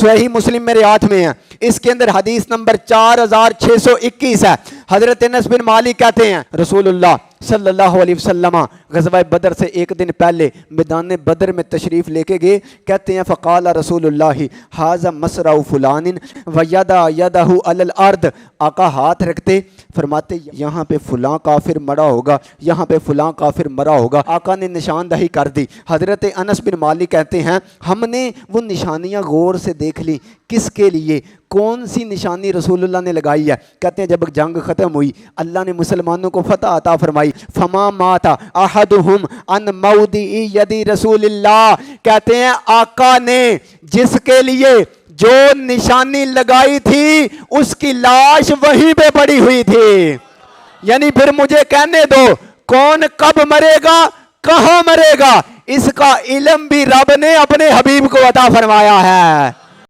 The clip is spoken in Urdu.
صحیح مسلم میرے ہاتھ میں ہے، اس کے اندر حدیث نمبر 4621 ہے۔ حضرت انس بن مالک کہتے ہیں رسول اللہ صلی اللہ علیہ وسلم غزوہ بدر سے ایک دن پہلے میدان بدر میں تشریف لے کے گئے، کہتے ہیں فقال رسول اللہ ھذا مصرع فلان ویدع یدہ علی الارض، آقا ہاتھ رکھتے فرماتے یہاں پہ فلاں کافر مرا ہوگا، یہاں پہ فلاں کافر مرا ہوگا، آقا نے نشاندہی کر دی۔ حضرت انس بن مالک کہتے ہیں ہم نے وہ نشانیاں غور سے دیکھ لی، کس کے لیے، کون سی نشانی رسول اللہ نے لگائی ہے؟ کہتے ہیں جب جنگ ختم ہوئی، اللہ نے مسلمانوں کو فتح عطا فرمائی، فما مات احدہم ان موضع ید رسول اللہ، کہتے ہیں آقا نے جس کے لیے جو نشانی لگائی تھی اس کی لاش وہیں پہ پڑی ہوئی تھی۔ یعنی پھر مجھے کہنے دو کون کب مرے گا، کہاں مرے گا، اس کا علم بھی رب نے اپنے حبیب کو عطا فرمایا ہے۔